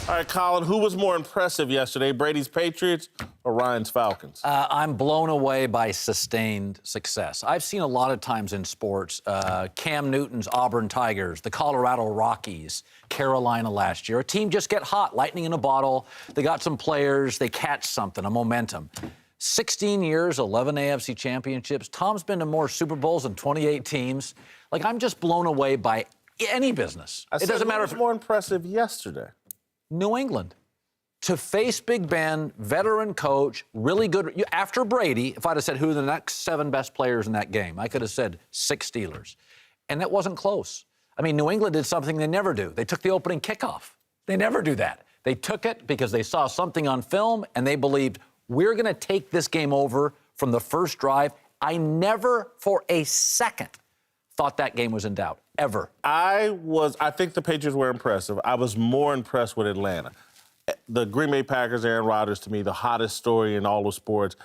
All right, Colin, who was more impressive yesterday, Brady's Patriots or Ryan's Falcons? I'm blown away by sustained success. I've seen a lot of times in sports, Cam Newton's Auburn Tigers, the Colorado Rockies, Carolina last year. A team just get hot, lightning in a bottle. They got some players, they catch something, a momentum. 16 years, 11 AFC championships. Tom's been to more Super Bowls than 28 teams. Like, I'm just blown away by any business. It doesn't matter if it's more impressive yesterday. New England. To face Big Ben, veteran coach, really good. After Brady, if I'd have said who are the next 7 best players in that game, I could have said 6 Steelers. And that wasn't close. I mean, New England did something they never do. They took the opening kickoff. They never do that. They took it because they saw something on film and they believed, we're going to take this game over from the first drive. I never for a second thought that game was in doubt, ever. I think the Patriots were impressive. I was more impressed with Atlanta. The Green Bay Packers, Aaron Rodgers, to me, the hottest story in all of sports.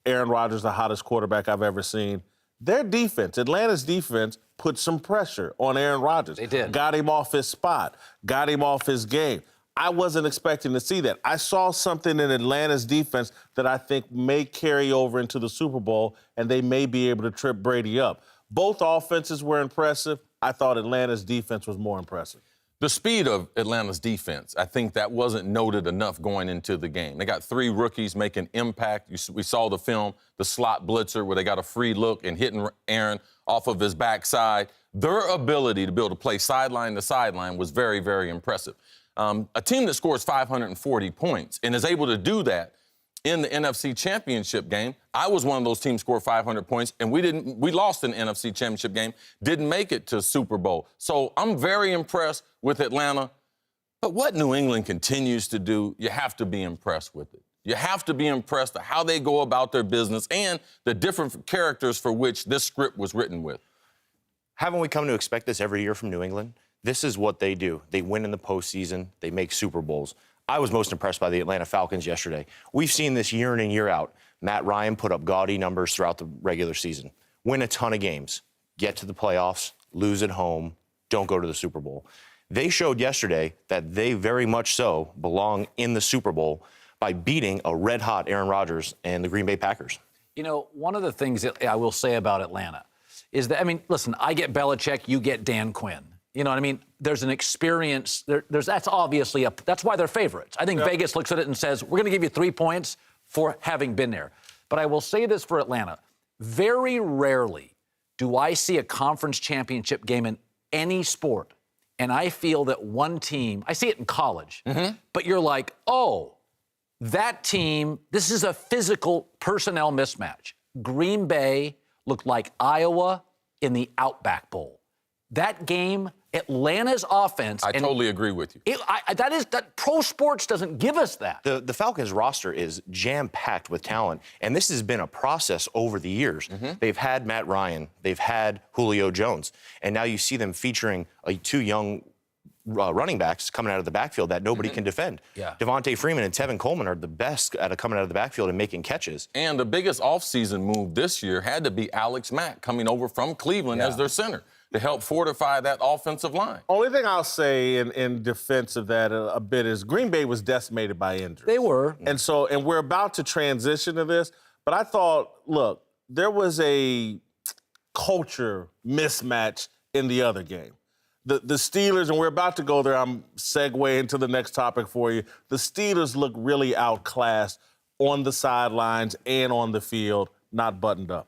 Aaron Rodgers, the hottest quarterback I've ever seen. Their defense, Atlanta's defense, put some pressure on Aaron Rodgers. They did. Got him off his spot, got him off his game. I wasn't expecting to see that. I saw something in Atlanta's defense that I think may carry over into the Super Bowl, and they may be able to trip Brady up. Both offenses were impressive. I thought Atlanta's defense was more impressive. The speed of Atlanta's defense, I think that wasn't noted enough going into the game. They got 3 rookies making impact. We saw the film, the slot blitzer, where they got a free look and hitting Aaron off of his backside. Their ability to be able to play sideline to sideline was very, very impressive. A team that scores 540 points and is able to do that in the NFC Championship game. I was one of those teams scored 500 points, and we lost an NFC Championship game, didn't make it to Super Bowl. So I'm very impressed with Atlanta. But what New England continues to do, you have to be impressed with it. You have to be impressed with how they go about their business and the different characters for which this script was written with. Haven't we come to expect this every year from New England? This is what they do. They win in the postseason. They make Super Bowls. I was most impressed by the Atlanta Falcons yesterday. We've seen this year in and year out. Matt Ryan put up gaudy numbers throughout the regular season. Win a ton of games. Get to the playoffs. Lose at home. Don't go to the Super Bowl. They showed yesterday that they very much so belong in the Super Bowl by beating a red-hot Aaron Rodgers and the Green Bay Packers. You know, one of the things that I will say about Atlanta is that, I mean, listen, I get Belichick, you get Dan Quinn. You know what I mean? There's an experience. That's obviously that's why they're favorites. I think Vegas looks at it and says, we're going to give you 3 points for having been there. But I will say this for Atlanta. Very rarely do I see a conference championship game in any sport, and I feel that one team, I see it in college, but you're like, oh, that team, this is a physical personnel mismatch. Green Bay looked like Iowa in the Outback Bowl. That game, Atlanta's offense. I totally agree with you. That pro sports doesn't give us that. The Falcons roster is jam-packed with talent, and this has been a process over the years. They've had Matt Ryan, they've had Julio Jones, and now you see them featuring 2 young running backs coming out of the backfield that nobody can defend. Yeah. Devontae Freeman and Tevin Coleman are the best at coming out of the backfield and making catches. And the biggest offseason move this year had to be Alex Mack coming over from Cleveland as their center to help fortify that offensive line. Only thing I'll say in defense of that a bit is Green Bay was decimated by injuries. They were. And we're about to transition to this, but I thought, look, there was a culture mismatch in the other game. The Steelers, and we're about to go there, I'm segueing into the next topic for you. The Steelers look really outclassed on the sidelines and on the field, not buttoned up.